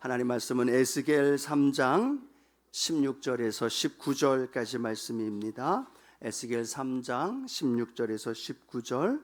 하나님 말씀은 에스겔 3장 16절에서 19절까지 말씀입니다. 에스겔 3장 16절에서 19절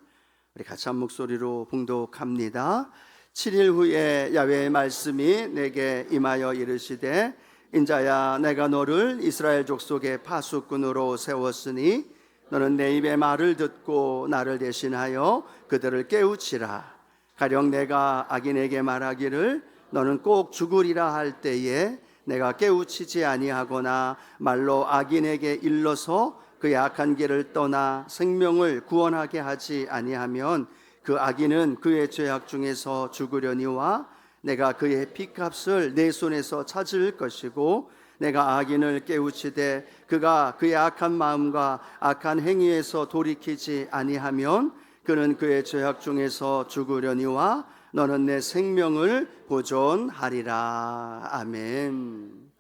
우리 같이 한 목소리로 봉독합니다. 7일 후에 야훼의 말씀이 내게 임하여 이르시되 인자야, 내가 너를 이스라엘 족속의 파수꾼으로 세웠으니 너는 내 입의 말을 듣고 나를 대신하여 그들을 깨우치라. 가령 내가 악인에게 말하기를 너는 꼭 죽으리라 할 때에 내가 깨우치지 아니하거나 말로 악인에게 일러서 그의 악한 길을 떠나 생명을 구원하게 하지 아니하면 그 악인은 그의 죄악 중에서 죽으려니와 내가 그의 피값을 내 손에서 찾을 것이고 내가 악인을 깨우치되 그가 그의 악한 마음과 악한 행위에서 돌이키지 아니하면 그는 그의 죄악 중에서 죽으려니와 너는 내 생명을 보존하리라. 아멘.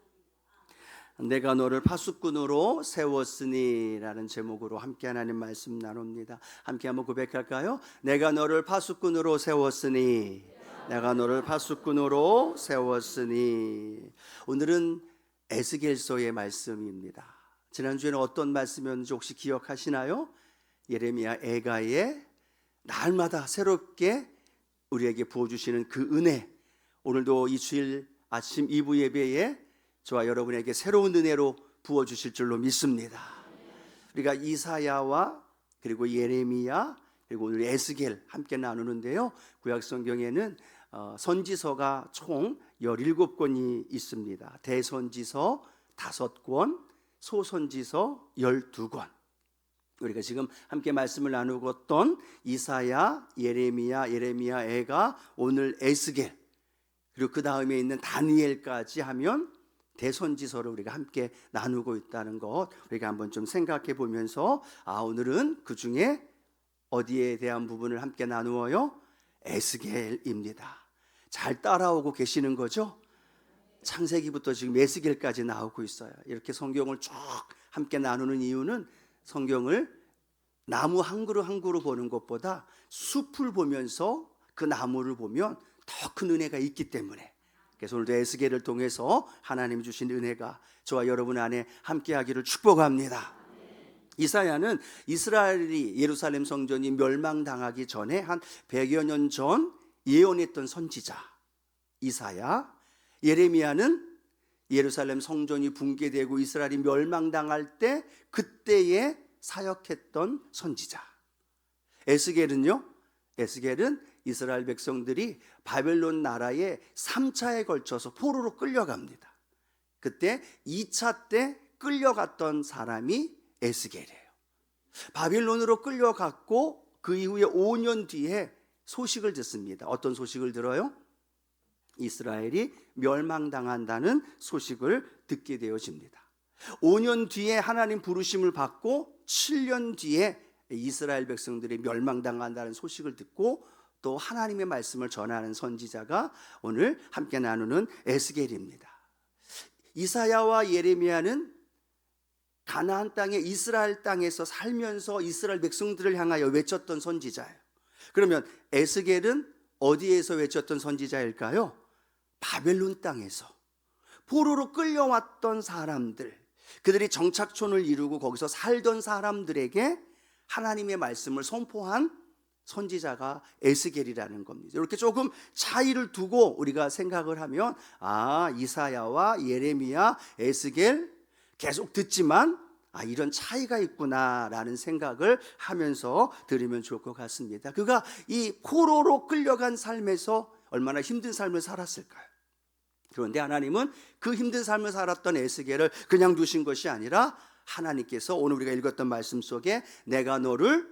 내가 너를 파수꾼으로 세웠으니 라는 제목으로 함께 하나님 말씀 나눕니다. 함께 한번 고백할까요? 내가 너를 파수꾼으로 세웠으니, 내가 너를 파수꾼으로 세웠으니. 오늘은 에스겔서의 말씀입니다. 지난주에는 어떤 말씀이었는지 혹시 기억하시나요? 예레미야 애가의 날마다 새롭게 우리에게 부어주시는 그 은혜, 오늘도 이 주일 아침 2부 예배에 저와 여러분에게 새로운 은혜로 부어주실 줄로 믿습니다. 우리가 이사야와 그리고 예레미야 그리고 오늘 에스겔 함께 나누는데요, 구약성경에는 선지서가 총 17권이 있습니다. 대선지서 5권, 소선지서 12권. 우리가 지금 함께 말씀을 나누고 있던 이사야, 예레미야, 애가, 오늘 에스겔, 그리고 그 다음에 있는 다니엘까지 하면 대선지서를 우리가 함께 나누고 있다는 것, 우리가 한번 좀 생각해 보면서 오늘은 그 중에 어디에 대한 부분을 함께 나누어요? 에스겔입니다. 잘 따라오고 계시는 거죠? 창세기부터 지금 에스겔까지 나오고 있어요. 이렇게 성경을 쭉 함께 나누는 이유는 성경을 나무 한 그루 한 그루 보는 것보다 숲을 보면서 그 나무를 보면 더 큰 은혜가 있기 때문에, 그래서 오늘도 에스겔을 통해서 하나님 주신 은혜가 저와 여러분 안에 함께하기를 축복합니다. 이사야는 이스라엘이 예루살렘 성전이 멸망당하기 전에 한 100여 년 전 예언했던 선지자 이사야, 예레미야는 예루살렘 성전이 붕괴되고 이스라엘이 멸망당할 때 그때에 사역했던 선지자. 에스겔은요, 에스겔은 이스라엘 백성들이 바벨론 나라에 3차에 걸쳐서 포로로 끌려갑니다. 그때 2차 때 끌려갔던 사람이 에스겔이에요. 바빌론으로 끌려갔고 그 이후에 5년 뒤에 소식을 듣습니다. 어떤 소식을 들어요? 이스라엘이 멸망당한다는 소식을 듣게 되어집니다. 5년 뒤에 하나님 부르심을 받고 7년 뒤에 이스라엘 백성들이 멸망당한다는 소식을 듣고 또 하나님의 말씀을 전하는 선지자가 오늘 함께 나누는 에스겔입니다. 이사야와 예레미야는 가나안 땅에 이스라엘 땅에서 살면서 이스라엘 백성들을 향하여 외쳤던 선지자예요. 그러면 에스겔은 어디에서 외쳤던 선지자일까요? 바벨론 땅에서 포로로 끌려왔던 사람들, 그들이 정착촌을 이루고 거기서 살던 사람들에게 하나님의 말씀을 선포한 선지자가 에스겔이라는 겁니다. 이렇게 조금 차이를 두고 우리가 생각을 하면 이사야와 예레미야, 에스겔 계속 듣지만 이런 차이가 있구나라는 생각을 하면서 들으면 좋을 것 같습니다. 그가 이 포로로 끌려간 삶에서 얼마나 힘든 삶을 살았을까요? 그런데 하나님은 그 힘든 삶을 살았던 에스겔을 그냥 두신 것이 아니라 하나님께서 오늘 우리가 읽었던 말씀 속에 내가 너를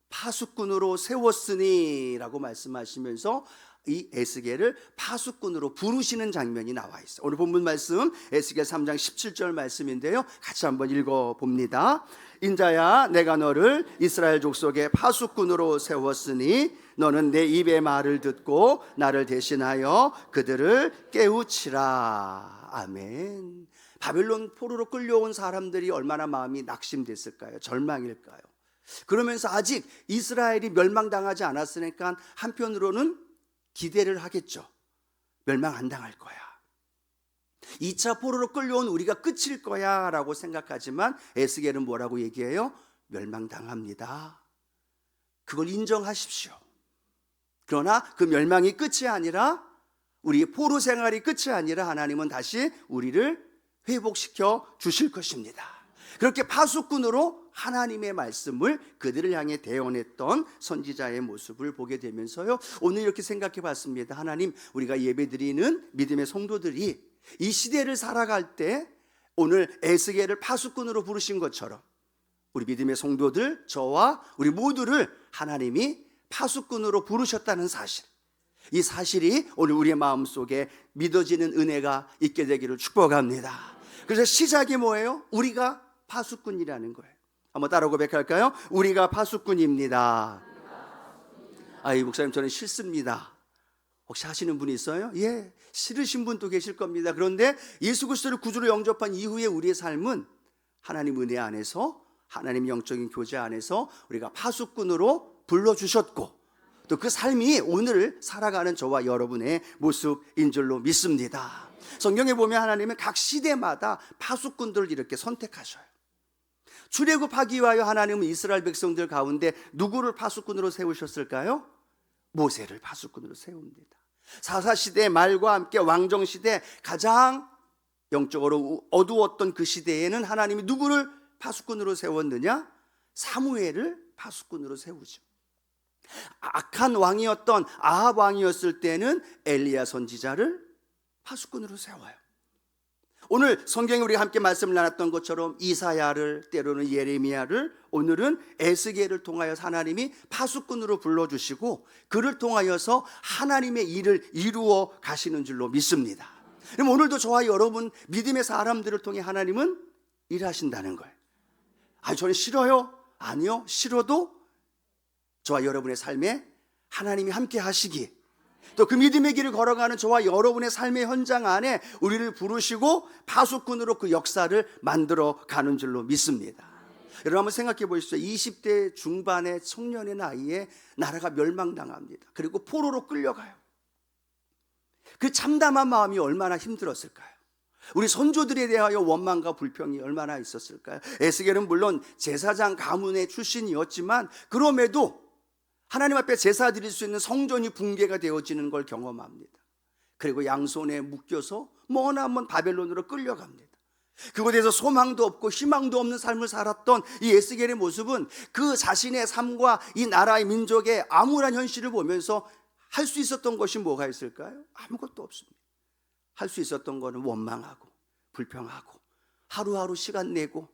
파수꾼으로 세웠으니 라고 말씀하시면서 이 에스겔을 파수꾼으로 부르시는 장면이 나와 있어요. 오늘 본문 말씀 에스겔 3장 17절 말씀인데요, 같이 한번 읽어봅니다. 인자야, 내가 너를 이스라엘 족속의 파수꾼으로 세웠으니 너는 내 입의 말을 듣고 나를 대신하여 그들을 깨우치라. 아멘. 바벨론 포로로 끌려온 사람들이 얼마나 마음이 낙심됐을까요? 절망일까요? 그러면서 아직 이스라엘이 멸망당하지 않았으니까 한편으로는 기대를 하겠죠. 멸망 안 당할 거야. 2차 포로로 끌려온 우리가 끝일 거야 라고 생각하지만 에스겔은 뭐라고 얘기해요? 멸망당합니다. 그걸 인정하십시오. 그러나 그 멸망이 끝이 아니라, 우리의 포로 생활이 끝이 아니라 하나님은 다시 우리를 회복시켜 주실 것입니다. 그렇게 파수꾼으로 하나님의 말씀을 그들을 향해 대언했던 선지자의 모습을 보게 되면서요, 오늘 이렇게 생각해 봤습니다. 하나님, 우리가 예배드리는 믿음의 성도들이 이 시대를 살아갈 때 오늘 에스겔을 파수꾼으로 부르신 것처럼 우리 믿음의 성도들, 저와 우리 모두를 하나님이 파수꾼으로 부르셨다는 사실, 이 사실이 오늘 우리의 마음속에 믿어지는 은혜가 있게 되기를 축복합니다. 그래서 시작이 뭐예요? 우리가 파수꾼이라는 거예요. 한번 따라 고백할까요? 우리가 파수꾼입니다. 이 목사님, 저는 싫습니다. 혹시 하시는 분이 있어요? 예, 싫으신 분도 계실 겁니다. 그런데 예수 그리스도를 구주로 영접한 이후에 우리의 삶은 하나님 은혜 안에서, 하나님 영적인 교제 안에서 우리가 파수꾼으로 불러주셨고, 또 그 삶이 오늘 살아가는 저와 여러분의 모습인 줄로 믿습니다. 성경에 보면 하나님은 각 시대마다 파수꾼들을 이렇게 선택하셔요. 출애굽하기 위하여 하나님은 이스라엘 백성들 가운데 누구를 파수꾼으로 세우셨을까요? 모세를 파수꾼으로 세웁니다. 사사시대 말과 함께 왕정시대, 가장 영적으로 어두웠던 그 시대에는 하나님이 누구를 파수꾼으로 세웠느냐? 사무엘을 파수꾼으로 세우죠. 악한 왕이었던 아합 왕이었을 때는 엘리야 선지자를 파수꾼으로 세워요. 오늘 성경에 우리가 함께 말씀을 나눴던 것처럼 이사야를, 때로는 예레미야를, 오늘은 에스겔을 통하여 하나님이 파수꾼으로 불러주시고 그를 통하여서 하나님의 일을 이루어 가시는 줄로 믿습니다. 그럼 오늘도 저와 여러분 믿음의 사람들을 통해 하나님은 일하신다는 거예요. 저는 싫어요? 아니요, 싫어도 저와 여러분의 삶에 하나님이 함께 하시기, 또 그 믿음의 길을 걸어가는 저와 여러분의 삶의 현장 안에 우리를 부르시고 파수꾼으로 그 역사를 만들어 가는 줄로 믿습니다. 여러분 한번 생각해 보십시오. 20대 중반의 청년의 나이에 나라가 멸망당합니다. 그리고 포로로 끌려가요. 그 참담한 마음이 얼마나 힘들었을까요? 우리 선조들에 대하여 원망과 불평이 얼마나 있었을까요? 에스겔은 물론 제사장 가문의 출신이었지만 그럼에도 하나님 앞에 제사 드릴 수 있는 성전이 붕괴가 되어지는 걸 경험합니다. 그리고 양손에 묶여서 머나먼 바벨론으로 끌려갑니다. 그곳에서 소망도 없고 희망도 없는 삶을 살았던 이 에스겔의 모습은 그 자신의 삶과 이 나라의 민족의 암울한 현실을 보면서 할 수 있었던 것이 뭐가 있을까요? 아무것도 없습니다. 할 수 있었던 것은 원망하고 불평하고 하루하루 시간 내고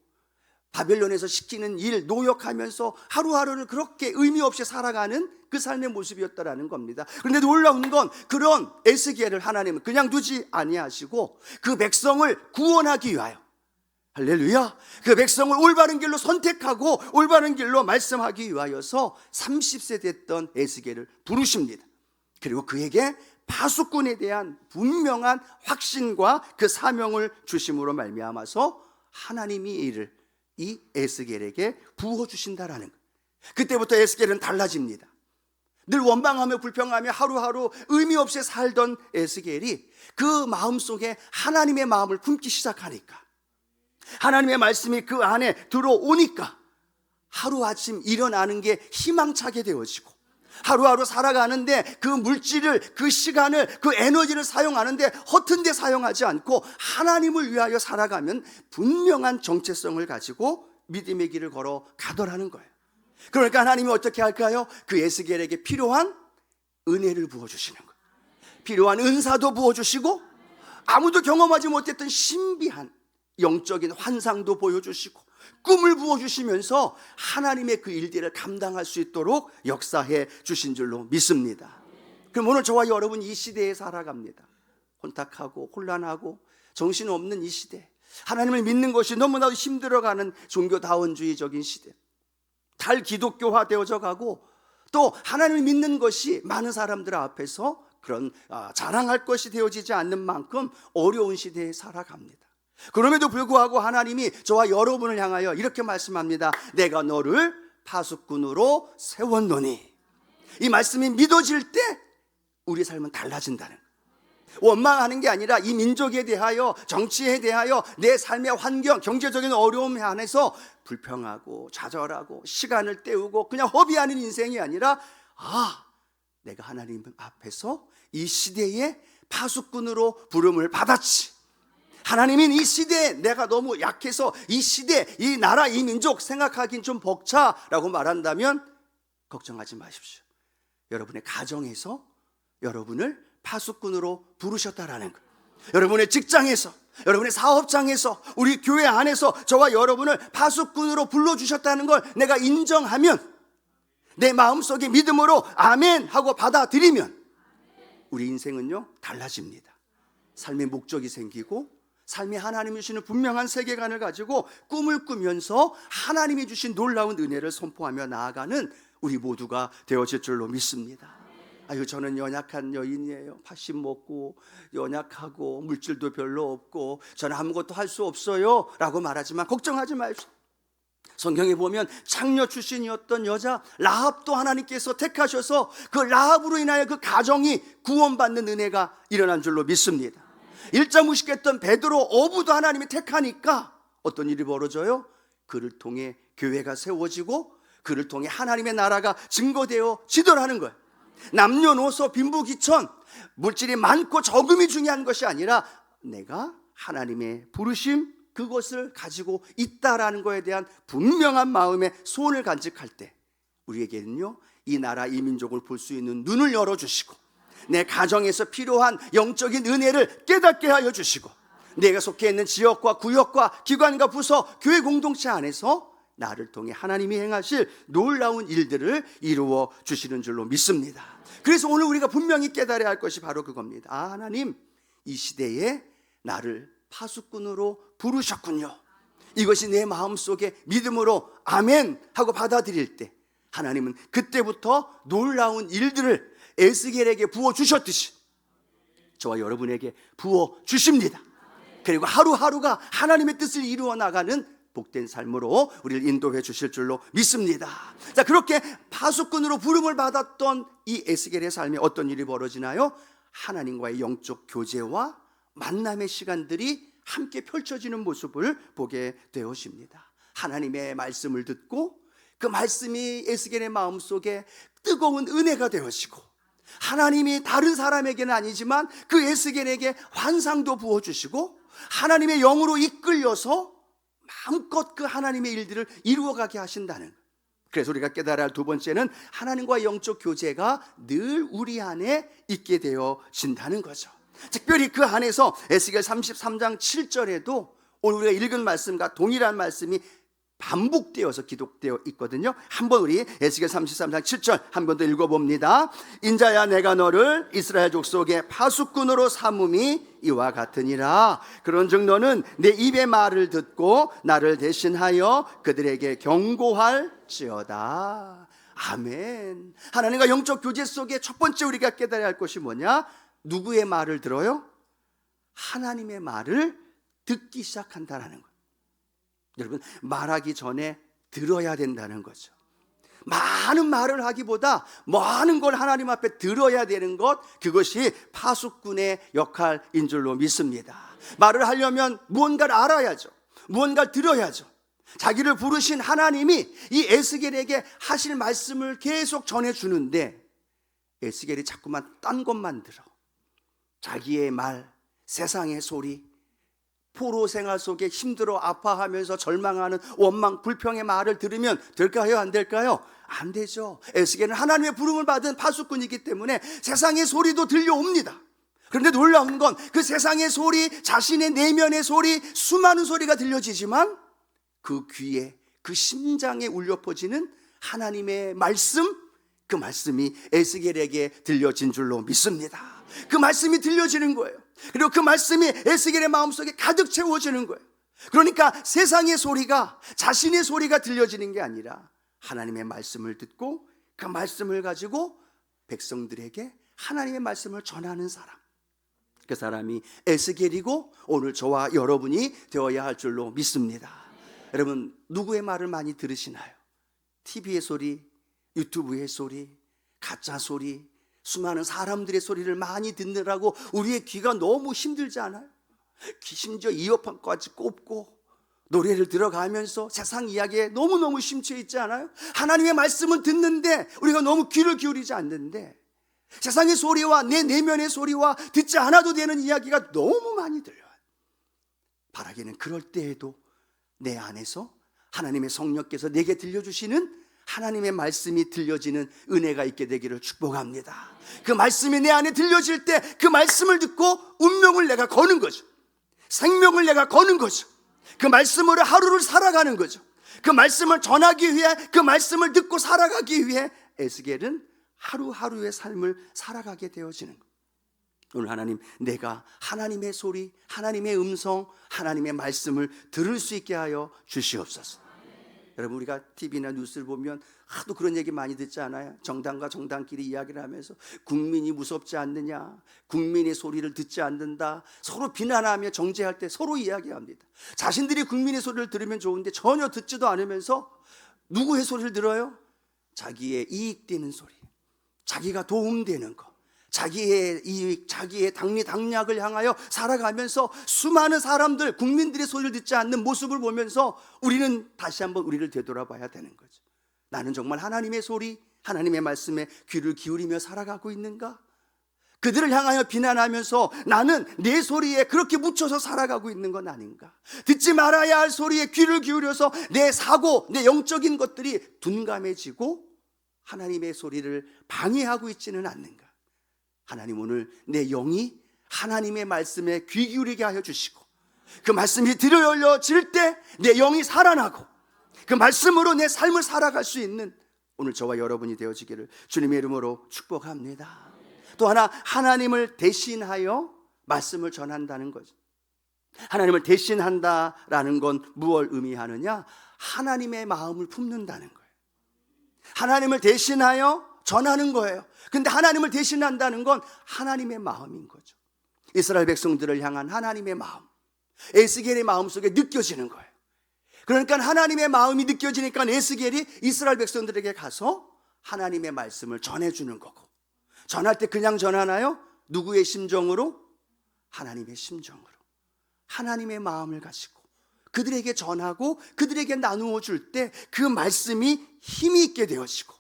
바벨론에서 시키는 일 노역하면서 하루하루를 그렇게 의미 없이 살아가는 그 삶의 모습이었다라는 겁니다. 그런데 놀라운 건 그런 에스겔을 하나님은 그냥 두지 아니하시고 그 백성을 구원하기 위하여, 할렐루야, 그 백성을 올바른 길로 선택하고 올바른 길로 말씀하기 위하여서 30세 됐던 에스겔을 부르십니다. 그리고 그에게 파수꾼에 대한 분명한 확신과 그 사명을 주심으로 말미암아서 하나님이 이를 이 에스겔에게 부어주신다라는 거예요. 그때부터 에스겔은 달라집니다. 늘 원망하며 불평하며 하루하루 의미 없이 살던 에스겔이 그 마음속에 하나님의 마음을 품기 시작하니까, 하나님의 말씀이 그 안에 들어오니까 하루아침 일어나는 게 희망차게 되어지고, 하루하루 살아가는데 그 물질을, 그 시간을, 그 에너지를 사용하는데 허튼 데 사용하지 않고 하나님을 위하여 살아가면 분명한 정체성을 가지고 믿음의 길을 걸어 가더라는 거예요. 그러니까 하나님이 어떻게 할까요? 그 에스겔에게 필요한 은혜를 부어주시는 거예요. 필요한 은사도 부어주시고 아무도 경험하지 못했던 신비한 영적인 환상도 보여주시고 꿈을 부어주시면서 하나님의 그 일들을 감당할 수 있도록 역사해 주신 줄로 믿습니다. 그럼 오늘 저와 여러분 이 시대에 살아갑니다. 혼탁하고 혼란하고 정신없는 이 시대, 하나님을 믿는 것이 너무나도 힘들어가는 종교다원주의적인 시대, 탈기독교화 되어져 가고 또 하나님을 믿는 것이 많은 사람들 앞에서 그런 자랑할 것이 되어지지 않는 만큼 어려운 시대에 살아갑니다. 그럼에도 불구하고 하나님이 저와 여러분을 향하여 이렇게 말씀합니다. 내가 너를 파수꾼으로 세웠노니. 이 말씀이 믿어질 때 우리 삶은 달라진다는 거예요. 원망하는 게 아니라 이 민족에 대하여, 정치에 대하여, 내 삶의 환경, 경제적인 어려움 안에서 불평하고 좌절하고 시간을 때우고 그냥 허비하는 인생이 아니라, 내가 하나님 앞에서 이 시대에 파수꾼으로 부름을 받았지. 하나님은 이 시대에 내가 너무 약해서 이 시대, 이 나라, 이 민족 생각하긴 좀 벅차라고 말한다면 걱정하지 마십시오. 여러분의 가정에서 여러분을 파수꾼으로 부르셨다라는 것, 여러분의 직장에서, 여러분의 사업장에서, 우리 교회 안에서 저와 여러분을 파수꾼으로 불러주셨다는 걸 내가 인정하면, 내 마음속에 믿음으로 아멘 하고 받아들이면 우리 인생은요 달라집니다. 삶의 목적이 생기고, 삶이 하나님이 주시는 분명한 세계관을 가지고 꿈을 꾸면서 하나님이 주신 놀라운 은혜를 선포하며 나아가는 우리 모두가 되어질 줄로 믿습니다. 저는 연약한 여인이에요. 80 먹고 연약하고 물질도 별로 없고 저는 아무것도 할 수 없어요 라고 말하지만 걱정하지 마십시오. 성경에 보면 창녀 출신이었던 여자 라합도 하나님께서 택하셔서 그 라합으로 인하여 그 가정이 구원받는 은혜가 일어난 줄로 믿습니다. 일자 무식했던 베드로 어부도 하나님이 택하니까 어떤 일이 벌어져요? 그를 통해 교회가 세워지고 그를 통해 하나님의 나라가 증거되어 지도하는 거예요. 남녀노소 빈부귀천, 물질이 많고 적음이 중요한 것이 아니라 내가 하나님의 부르심, 그것을 가지고 있다라는 것에 대한 분명한 마음의 소원을 간직할 때 우리에게는요 이 나라, 이 민족을 볼 수 있는 눈을 열어주시고, 내 가정에서 필요한 영적인 은혜를 깨닫게 하여 주시고, 내가 속해 있는 지역과 구역과 기관과 부서, 교회 공동체 안에서 나를 통해 하나님이 행하실 놀라운 일들을 이루어 주시는 줄로 믿습니다. 그래서 오늘 우리가 분명히 깨달아야 할 것이 바로 그겁니다. 하나님, 이 시대에 나를 파수꾼으로 부르셨군요. 이것이 내 마음속에 믿음으로 아멘 하고 받아들일 때 하나님은 그때부터 놀라운 일들을 에스겔에게 부어주셨듯이 저와 여러분에게 부어주십니다. 그리고 하루하루가 하나님의 뜻을 이루어 나가는 복된 삶으로 우리를 인도해 주실 줄로 믿습니다. 자, 그렇게 파수꾼으로 부름을 받았던 이 에스겔의 삶에 어떤 일이 벌어지나요? 하나님과의 영적 교제와 만남의 시간들이 함께 펼쳐지는 모습을 보게 되어집니다. 하나님의 말씀을 듣고 그 말씀이 에스겔의 마음속에 뜨거운 은혜가 되어지고, 하나님이 다른 사람에게는 아니지만 그 에스겔에게 환상도 부어주시고 하나님의 영으로 이끌려서 마음껏 그 하나님의 일들을 이루어가게 하신다는 것. 그래서 우리가 깨달아야 할 두 번째는 하나님과의 영적 교제가 늘 우리 안에 있게 되어진다는 거죠. 특별히 그 안에서 에스겔 33장 7절에도 오늘 우리가 읽은 말씀과 동일한 말씀이 반복되어서 기록되어 있거든요. 한번 우리 에스겔 33장 7절 한 번 더 읽어봅니다. 인자야, 내가 너를 이스라엘 족속의 파수꾼으로 삼음이 이와 같으니라. 그런즉 너는 내 입의 말을 듣고 나를 대신하여 그들에게 경고할지어다. 아멘. 하나님과 영적 교제 속에 첫 번째 우리가 깨달아야 할 것이 뭐냐? 누구의 말을 들어요? 하나님의 말을 듣기 시작한다는 것. 여러분, 말하기 전에 들어야 된다는 거죠. 많은 말을 하기보다 많은 걸 하나님 앞에 들어야 되는 것, 그것이 파수꾼의 역할인 줄로 믿습니다. 말을 하려면 무언가를 알아야죠. 무언가를 들어야죠. 자기를 부르신 하나님이 이 에스겔에게 하실 말씀을 계속 전해주는데 에스겔이 자꾸만 딴 것만 들어. 자기의 말, 세상의 소리, 포로 생활 속에 힘들어 아파하면서 절망하는 원망, 불평의 말을 들으면 될까요? 안 될까요? 안 되죠. 에스겔은 하나님의 부름을 받은 파수꾼이기 때문에 세상의 소리도 들려옵니다. 그런데 놀라운 건 그 세상의 소리, 자신의 내면의 소리, 수많은 소리가 들려지지만 그 귀에, 그 심장에 울려 퍼지는 하나님의 말씀, 그 말씀이 에스겔에게 들려진 줄로 믿습니다. 그 말씀이 들려지는 거예요. 그리고 그 말씀이 에스겔의 마음속에 가득 채워지는 거예요. 그러니까 세상의 소리가, 자신의 소리가 들려지는 게 아니라 하나님의 말씀을 듣고 그 말씀을 가지고 백성들에게 하나님의 말씀을 전하는 사람, 그 사람이 에스겔이고 오늘 저와 여러분이 되어야 할 줄로 믿습니다. 여러분, 누구의 말을 많이 들으시나요? TV의 소리, 유튜브의 소리, 가짜 소리, 수많은 사람들의 소리를 많이 듣느라고 우리의 귀가 너무 힘들지 않아요? 심지어 이어폰까지 꼽고 노래를 들어가면서 세상 이야기에 너무너무 심취해 있지 않아요? 하나님의 말씀은 듣는데 우리가 너무 귀를 기울이지 않는데 세상의 소리와 내 내면의 소리와 듣지 않아도 되는 이야기가 너무 많이 들려요. 바라기는 그럴 때에도 내 안에서 하나님의 성령께서 내게 들려주시는 하나님의 말씀이 들려지는 은혜가 있게 되기를 축복합니다. 그 말씀이 내 안에 들려질 때 그 말씀을 듣고 운명을 내가 거는 거죠. 생명을 내가 거는 거죠. 그 말씀으로 하루를 살아가는 거죠. 그 말씀을 전하기 위해, 그 말씀을 듣고 살아가기 위해 에스겔은 하루하루의 삶을 살아가게 되어지는 거예요. 오늘 하나님, 내가 하나님의 소리, 하나님의 음성, 하나님의 말씀을 들을 수 있게 하여 주시옵소서. 여러분, 우리가 TV나 뉴스를 보면 하도 그런 얘기 많이 듣지 않아요? 정당과 정당끼리 이야기를 하면서 국민이 무섭지 않느냐, 국민의 소리를 듣지 않는다, 서로 비난하며 정죄할 때 서로 이야기합니다. 자신들이 국민의 소리를 들으면 좋은데 전혀 듣지도 않으면서 누구의 소리를 들어요? 자기의 이익되는 소리, 자기가 도움되는 거, 자기의 이익, 자기의 당리당략을 향하여 살아가면서 수많은 사람들, 국민들의 소리를 듣지 않는 모습을 보면서 우리는 다시 한번 우리를 되돌아봐야 되는 거죠. 나는 정말 하나님의 소리, 하나님의 말씀에 귀를 기울이며 살아가고 있는가? 그들을 향하여 비난하면서 나는 내 소리에 그렇게 묻혀서 살아가고 있는 건 아닌가? 듣지 말아야 할 소리에 귀를 기울여서 내 사고, 내 영적인 것들이 둔감해지고 하나님의 소리를 방해하고 있지는 않는가? 하나님, 오늘 내 영이 하나님의 말씀에 귀 기울이게 하여 주시고 그 말씀이 들어 열려질 때 내 영이 살아나고 그 말씀으로 내 삶을 살아갈 수 있는 오늘 저와 여러분이 되어지기를 주님의 이름으로 축복합니다. 또 하나, 하나님을 대신하여 말씀을 전한다는 거죠. 하나님을 대신한다라는 건 무엇을 의미하느냐? 하나님의 마음을 품는다는 거예요. 하나님을 대신하여 전하는 거예요. 근데 하나님을 대신한다는 건 하나님의 마음인 거죠. 이스라엘 백성들을 향한 하나님의 마음, 에스겔의 마음 속에 느껴지는 거예요. 그러니까 하나님의 마음이 느껴지니까 에스겔이 이스라엘 백성들에게 가서 하나님의 말씀을 전해주는 거고, 전할 때 그냥 전하나요? 누구의 심정으로? 하나님의 심정으로, 하나님의 마음을 가지고 그들에게 전하고 그들에게 나누어 줄 때 그 말씀이 힘이 있게 되어지고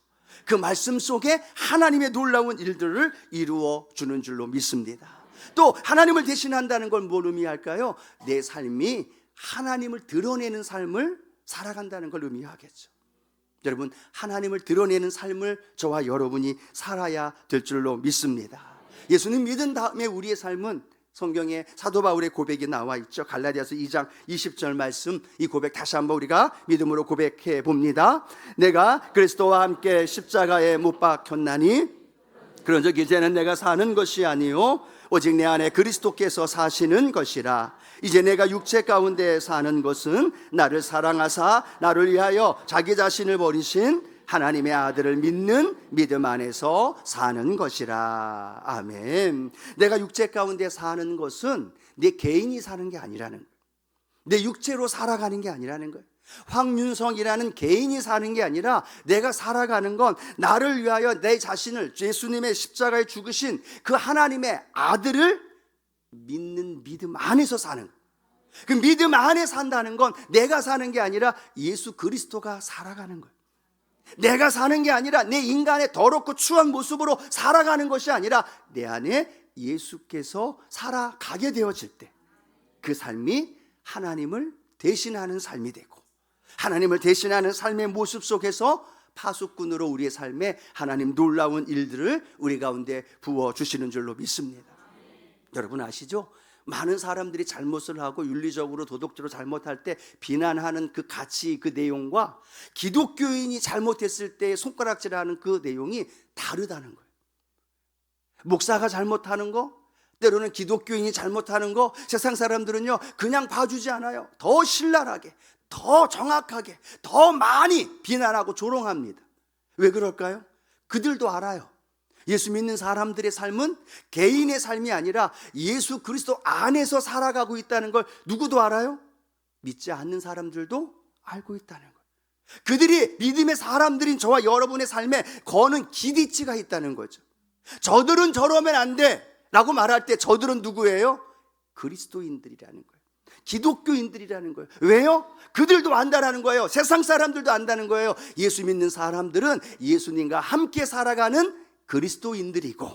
그 말씀 속에 하나님의 놀라운 일들을 이루어 주는 줄로 믿습니다. 또 하나님을 대신한다는 건 뭘 의미할까요? 내 삶이 하나님을 드러내는 삶을 살아간다는 걸 의미하겠죠. 여러분, 하나님을 드러내는 삶을 저와 여러분이 살아야 될 줄로 믿습니다. 예수님 믿은 다음에 우리의 삶은 성경에 사도 바울의 고백이 나와 있죠. 갈라디아서 2장 20절 말씀, 이 고백 다시 한번 우리가 믿음으로 고백해 봅니다. 내가 그리스도와 함께 십자가에 못 박혔나니 그런즉 이제는 내가 사는 것이 아니요 오직 내 안에 그리스도께서 사시는 것이라. 이제 내가 육체 가운데 사는 것은 나를 사랑하사 나를 위하여 자기 자신을 버리신 하나님의 아들을 믿는 믿음 안에서 사는 것이라. 아멘. 내가 육체 가운데 사는 것은 내 개인이 사는 게 아니라는 거예요. 내 육체로 살아가는 게 아니라는 거예요. 황윤성이라는 개인이 사는 게 아니라 내가 살아가는 건 나를 위하여 내 자신을 예수님의 십자가에 죽으신 그 하나님의 아들을 믿는 믿음 안에서 사는 거예요. 그 믿음 안에 산다는 건 내가 사는 게 아니라 예수 그리스도가 살아가는 거예요. 내가 사는 게 아니라 내 인간의 더럽고 추한 모습으로 살아가는 것이 아니라 내 안에 예수께서 살아가게 되어질 때 그 삶이 하나님을 대신하는 삶이 되고, 하나님을 대신하는 삶의 모습 속에서 파수꾼으로 우리의 삶에 하나님 놀라운 일들을 우리 가운데 부어주시는 줄로 믿습니다. 여러분 아시죠? 많은 사람들이 잘못을 하고 윤리적으로 도덕적으로 잘못할 때 비난하는 그 가치, 그 내용과 기독교인이 잘못했을 때 손가락질하는 그 내용이 다르다는 거예요. 목사가 잘못하는 거, 때로는 기독교인이 잘못하는 거, 세상 사람들은요 그냥 봐주지 않아요. 더 신랄하게, 더 정확하게, 더 많이 비난하고 조롱합니다. 왜 그럴까요? 그들도 알아요. 예수 믿는 사람들의 삶은 개인의 삶이 아니라 예수 그리스도 안에서 살아가고 있다는 걸 누구도 알아요? 믿지 않는 사람들도 알고 있다는 거예요. 그들이 믿음의 사람들인 저와 여러분의 삶에 거는 기대치가 있다는 거죠. 저들은 저러면 안 돼 라고 말할 때 저들은 누구예요? 그리스도인들이라는 거예요. 기독교인들이라는 거예요. 왜요? 그들도 안다라는 거예요. 세상 사람들도 안다는 거예요. 예수 믿는 사람들은 예수님과 함께 살아가는 그리스도인들이고,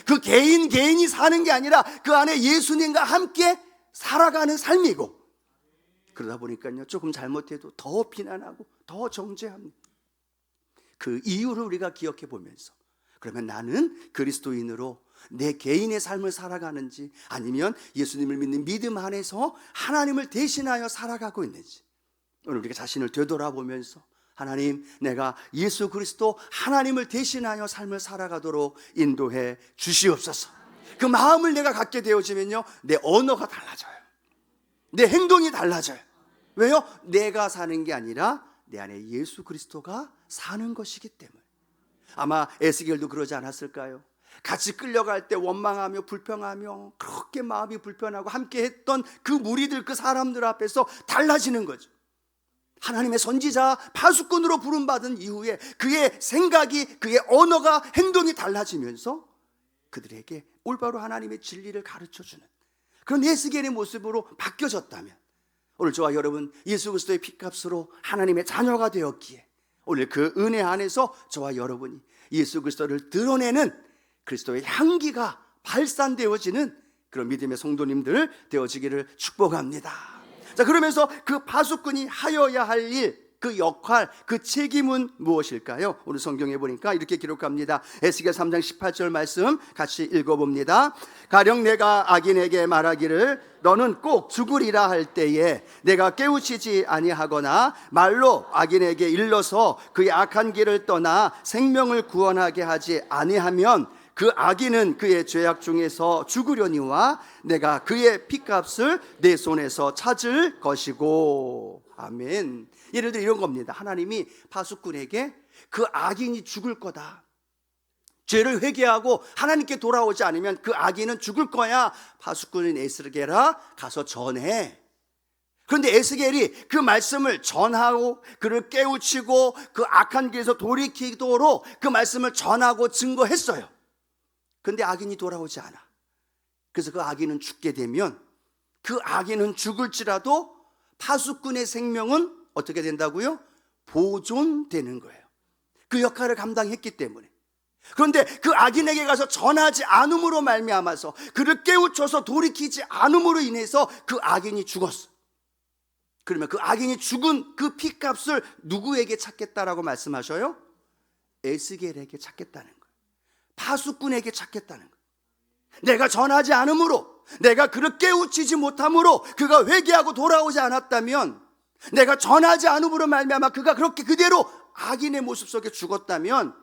그 개인이 사는 게 아니라 그 안에 예수님과 함께 살아가는 삶이고, 그러다 보니까요, 조금 잘못해도 더 비난하고 더 정죄합니다. 그 이유를 우리가 기억해 보면서, 그러면 나는 그리스도인으로 내 개인의 삶을 살아가는지, 아니면 예수님을 믿는 믿음 안에서 하나님을 대신하여 살아가고 있는지, 오늘 우리가 자신을 되돌아보면서 하나님, 내가 예수 그리스도 하나님을 대신하여 삶을 살아가도록 인도해 주시옵소서. 그 마음을 내가 갖게 되어지면요, 내 언어가 달라져요. 내 행동이 달라져요. 왜요? 내가 사는 게 아니라 내 안에 예수 그리스도가 사는 것이기 때문에. 아마 에스겔도 그러지 않았을까요? 같이 끌려갈 때 원망하며 불평하며 그렇게 마음이 불편하고 함께 했던 그 무리들, 그 사람들 앞에서 달라지는 거죠. 하나님의 선지자 파수꾼으로 부름받은 이후에 그의 생각이, 그의 언어가, 행동이 달라지면서 그들에게 올바로 하나님의 진리를 가르쳐주는 그런 에스겔의 모습으로 바뀌어졌다면, 오늘 저와 여러분 예수 그리스도의 피값으로 하나님의 자녀가 되었기에 오늘 그 은혜 안에서 저와 여러분이 예수 그리스도를 드러내는 그리스도의 향기가 발산되어지는 그런 믿음의 성도님들 되어지기를 축복합니다. 자, 그러면서 그 파수꾼이 하여야 할 일, 그 역할, 그 책임은 무엇일까요? 오늘 성경에 보니까 이렇게 기록합니다. 에스겔 3장 18절 말씀 같이 읽어봅니다. 가령 내가 악인에게 말하기를 너는 꼭 죽으리라 할 때에 내가 깨우치지 아니하거나 말로 악인에게 일러서 그의 악한 길을 떠나 생명을 구원하게 하지 아니하면 그 악인은 그의 죄악 중에서 죽으려니와 내가 그의 피값을 내 손에서 찾을 것이고. 아멘. 예를 들어 이런 겁니다. 하나님이 파수꾼에게 그 악인이 죽을 거다, 죄를 회개하고 하나님께 돌아오지 않으면 그 악인은 죽을 거야, 파수꾼인 에스겔아 가서 전해. 그런데 에스겔이 그 말씀을 전하고 그를 깨우치고 그 악한 길에서 돌이키도록 그 말씀을 전하고 증거했어요. 그런데 악인이 돌아오지 않아. 그래서 그 악인은 죽게 되면, 그 악인은 죽을지라도 파수꾼의 생명은 어떻게 된다고요? 보존되는 거예요. 그 역할을 감당했기 때문에. 그런데 그 악인에게 가서 전하지 않음으로 말미암아서, 그를 깨우쳐서 돌이키지 않음으로 인해서 그 악인이 죽었어. 그러면 그 악인이 죽은 그 피값을 누구에게 찾겠다라고 말씀하셔요? 에스겔에게 찾겠다는 거예요. 파수꾼에게 찾겠다는 거예요. 내가 전하지 않음으로, 내가 그를 깨우치지 못함으로, 그가 회개하고 돌아오지 않았다면, 내가 전하지 않음으로 말미암아 그가 그렇게 그대로 악인의 모습 속에 죽었다면,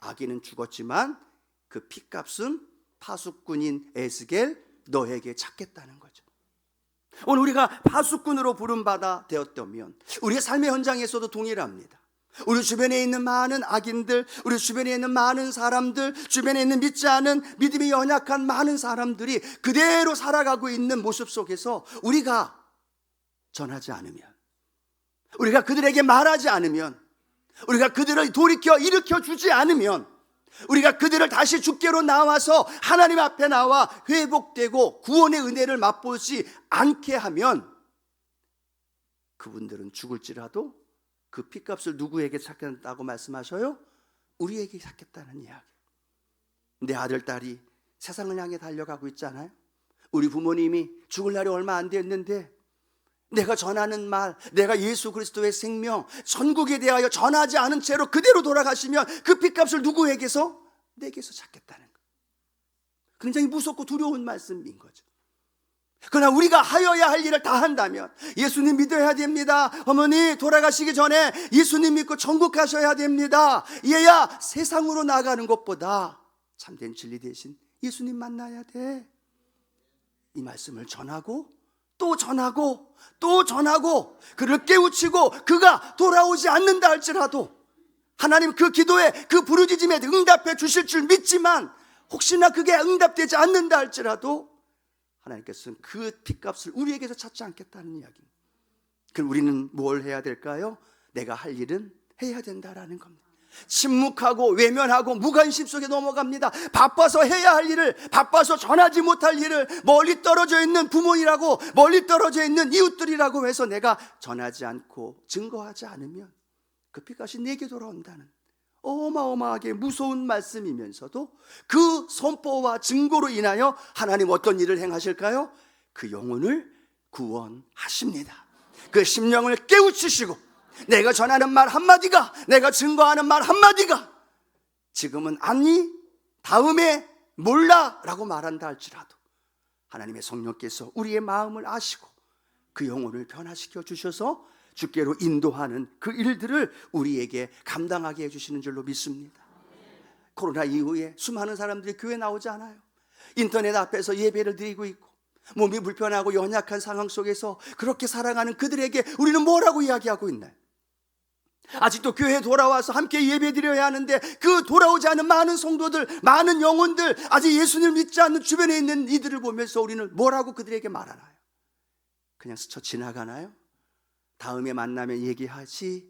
악인은 죽었지만 그 피값은 파수꾼인 에스겔 너에게 찾겠다는 거죠. 오늘 우리가 파수꾼으로 부름받아 되었다면 우리의 삶의 현장에서도 동일합니다. 우리 주변에 있는 많은 악인들, 우리 주변에 있는 많은 사람들, 주변에 있는 믿지 않은, 믿음이 연약한 많은 사람들이 그대로 살아가고 있는 모습 속에서 우리가 전하지 않으면, 우리가 그들에게 말하지 않으면, 우리가 그들을 돌이켜 일으켜 주지 않으면, 우리가 그들을 다시 주께로 나와서 하나님 앞에 나와 회복되고 구원의 은혜를 맛보지 않게 하면, 그분들은 죽을지라도 그 피값을 누구에게 찾겠다고 말씀하셔요? 우리에게 찾겠다는 이야기. 내 아들, 딸이 세상을 향해 달려가고 있잖아요. 우리 부모님이 죽을 날이 얼마 안 됐는데 내가 전하는 말, 내가 예수 그리스도의 생명, 천국에 대하여 전하지 않은 채로 그대로 돌아가시면 그 피값을 누구에게서? 내게서 찾겠다는 거예요. 굉장히 무섭고 두려운 말씀인 거죠. 그러나 우리가 하여야 할 일을 다 한다면, 예수님 믿어야 됩니다, 어머니 돌아가시기 전에 예수님 믿고 천국 가셔야 됩니다, 얘야 세상으로 나가는 것보다 참된 진리 대신 예수님 만나야 돼, 이 말씀을 전하고 또 전하고 또 전하고 그를 깨우치고 그가 돌아오지 않는다 할지라도 하나님 그 기도에, 그 부르짖음에 응답해 주실 줄 믿지만 혹시나 그게 응답되지 않는다 할지라도 하나님께서는 그 핏값을 우리에게서 찾지 않겠다는 이야기입니다. 그럼 우리는 뭘 해야 될까요? 내가 할 일은 해야 된다라는 겁니다. 침묵하고 외면하고 무관심 속에 넘어갑니다. 바빠서 해야 할 일을, 바빠서 전하지 못할 일을 멀리 떨어져 있는 부모이라고, 멀리 떨어져 있는 이웃들이라고 해서 내가 전하지 않고 증거하지 않으면 그 피값이 내게 돌아온다는 어마어마하게 무서운 말씀이면서도 그 선포와 증거로 인하여 하나님 어떤 일을 행하실까요? 그 영혼을 구원하십니다. 그 심령을 깨우치시고 내가 전하는 말 한마디가, 내가 증거하는 말 한마디가 지금은 아니, 다음에 몰라 라고 말한다 할지라도 하나님의 성령께서 우리의 마음을 아시고 그 영혼을 변화시켜 주셔서 주께로 인도하는 그 일들을 우리에게 감당하게 해주시는 줄로 믿습니다. 코로나 이후에 수많은 사람들이 교회 나오지 않아요. 인터넷 앞에서 예배를 드리고 있고 몸이 불편하고 연약한 상황 속에서 그렇게 살아가는 그들에게 우리는 뭐라고 이야기하고 있나요? 아직도 교회에 돌아와서 함께 예배 드려야 하는데 그 돌아오지 않은 많은 성도들, 많은 영혼들, 아직 예수님을 믿지 않는 주변에 있는 이들을 보면서 우리는 뭐라고 그들에게 말하나요? 그냥 스쳐 지나가나요? 다음에 만나면 얘기하지,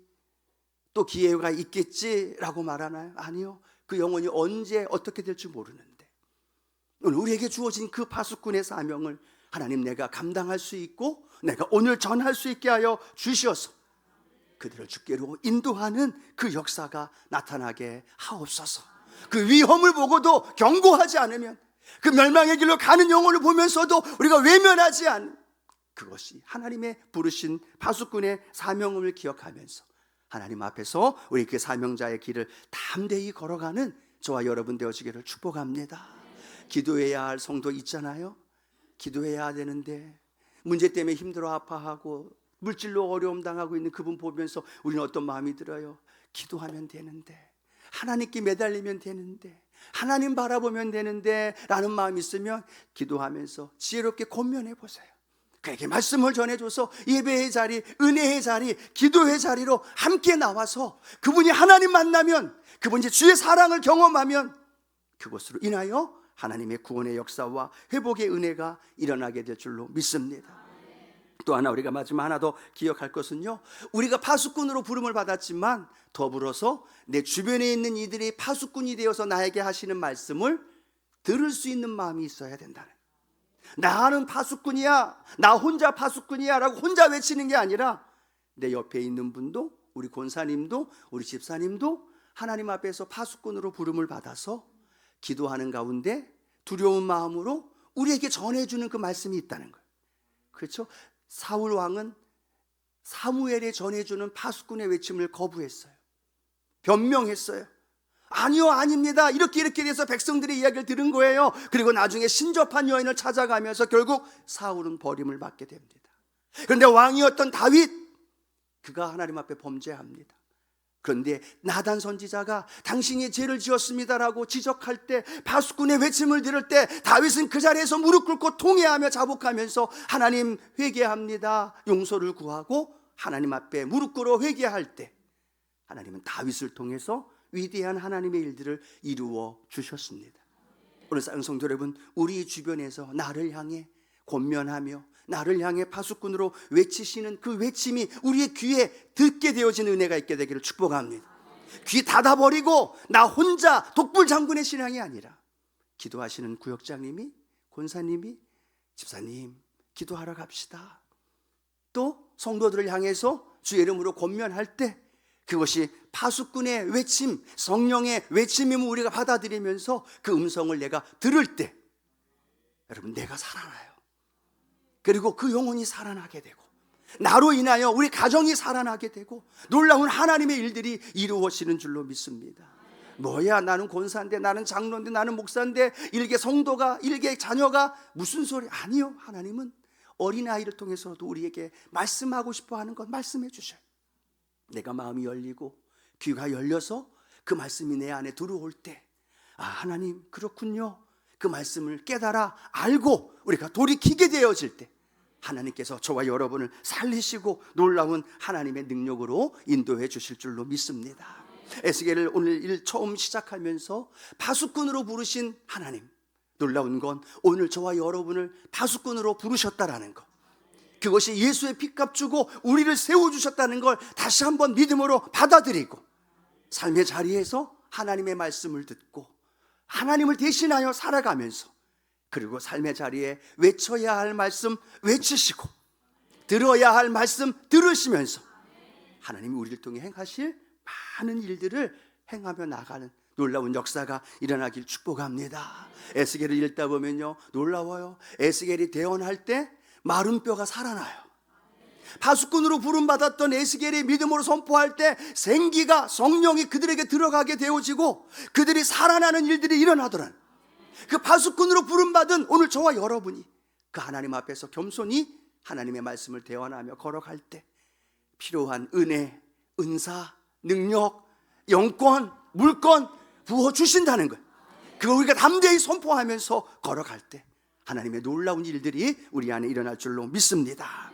또 기회가 있겠지라고 말하나요? 아니요. 그 영혼이 언제 어떻게 될지 모르는데 오늘 우리에게 주어진 그 파수꾼의 사명을 하나님 내가 감당할 수 있고 내가 오늘 전할 수 있게 하여 주시어서 그들을 주께로 인도하는 그 역사가 나타나게 하옵소서. 그 위험을 보고도 경고하지 않으면, 그 멸망의 길로 가는 영혼을 보면서도 우리가 외면하지 않는 그것이 하나님의 부르신 파수꾼의 사명을 기억하면서 하나님 앞에서 우리 그 사명자의 길을 담대히 걸어가는 저와 여러분 되어지기를 축복합니다. 기도해야 할 성도 있잖아요. 기도해야 되는데 문제 때문에 힘들어 아파하고 물질로 어려움 당하고 있는 그분 보면서 우리는 어떤 마음이 들어요? 기도하면 되는데, 하나님께 매달리면 되는데, 하나님 바라보면 되는데 라는 마음이 있으면 기도하면서 지혜롭게 권면해 보세요. 그에게 말씀을 전해줘서 예배의 자리, 은혜의 자리, 기도의 자리로 함께 나와서 그분이 하나님 만나면, 그분이 주의 사랑을 경험하면 그것으로 인하여 하나님의 구원의 역사와 회복의 은혜가 일어나게 될 줄로 믿습니다. 또 하나 우리가 마지막 하나 더 기억할 것은요, 우리가 파수꾼으로 부름을 받았지만 더불어서 내 주변에 있는 이들이 파수꾼이 되어서 나에게 하시는 말씀을 들을 수 있는 마음이 있어야 된다는, 나는 파수꾼이야, 나 혼자 파수꾼이야 라고 혼자 외치는 게 아니라 내 옆에 있는 분도, 우리 권사님도, 우리 집사님도 하나님 앞에서 파수꾼으로 부름을 받아서 기도하는 가운데 두려운 마음으로 우리에게 전해주는 그 말씀이 있다는 거예요. 그렇죠? 사울 왕은 사무엘에 전해주는 파수꾼의 외침을 거부했어요. 변명했어요. 아니요, 아닙니다. 이렇게 돼서 백성들의 이야기를 들은 거예요. 그리고 나중에 신접한 여인을 찾아가면서 결국 사울은 버림을 받게 됩니다. 그런데 왕이었던 다윗, 그가 하나님 앞에 범죄합니다. 그런데 나단 선지자가 당신이 죄를 지었습니다라고 지적할 때, 파수꾼의 외침을 들을 때 다윗은 그 자리에서 무릎 꿇고 통회하며 자복하면서 하나님 회개합니다, 용서를 구하고 하나님 앞에 무릎 꿇어 회개할 때 하나님은 다윗을 통해서 위대한 하나님의 일들을 이루어 주셨습니다. 오늘 사랑하는 성도 여러분, 우리 주변에서 나를 향해 권면하며 나를 향해 파수꾼으로 외치시는 그 외침이 우리의 귀에 듣게 되어진 은혜가 있게 되기를 축복합니다. 귀 닫아버리고 나 혼자 독불장군의 신앙이 아니라 기도하시는 구역장님이, 권사님이, 집사님 기도하러 갑시다, 또 성도들을 향해서 주의 이름으로 권면할 때 그것이 파수꾼의 외침, 성령의 외침임을 우리가 받아들이면서 그 음성을 내가 들을 때 여러분, 내가 살아나요. 그리고 그 영혼이 살아나게 되고 나로 인하여 우리 가정이 살아나게 되고 놀라운 하나님의 일들이 이루어지는 줄로 믿습니다. 뭐야, 나는 권사인데, 나는 장로인데, 나는 목사인데, 일개 성도가, 일개 자녀가 무슨 소리. 아니요, 하나님은 어린아이를 통해서도 우리에게 말씀하고 싶어 하는 것 말씀해 주셔요. 내가 마음이 열리고 귀가 열려서 그 말씀이 내 안에 들어올 때, 아, 하나님 그렇군요, 그 말씀을 깨달아 알고 우리가 돌이키게 되어질 때 하나님께서 저와 여러분을 살리시고 놀라운 하나님의 능력으로 인도해 주실 줄로 믿습니다. 에스겔을 오늘 일 처음 시작하면서 파수꾼으로 부르신 하나님, 놀라운 건 오늘 저와 여러분을 파수꾼으로 부르셨다라는 것, 그것이 예수의 피값 주고 우리를 세워주셨다는 걸 다시 한번 믿음으로 받아들이고 삶의 자리에서 하나님의 말씀을 듣고 하나님을 대신하여 살아가면서, 그리고 삶의 자리에 외쳐야 할 말씀 외치시고 들어야 할 말씀 들으시면서 하나님이 우리를 통해 행하실 많은 일들을 행하며 나가는 놀라운 역사가 일어나길 축복합니다. 에스겔을 읽다 보면요, 놀라워요. 에스겔이 대언할 때 마른 뼈가 살아나요. 파수꾼으로 부름받았던 에스겔이 믿음으로 선포할 때 생기가, 성령이 그들에게 들어가게 되어지고 그들이 살아나는 일들이 일어나더란, 그 파수꾼으로 부름받은 오늘 저와 여러분이 그 하나님 앞에서 겸손히 하나님의 말씀을 대언하며 걸어갈 때 필요한 은혜, 은사, 능력, 영권, 물권 부어주신다는 거예요. 그걸 우리가 담대히 선포하면서 걸어갈 때 하나님의 놀라운 일들이 우리 안에 일어날 줄로 믿습니다.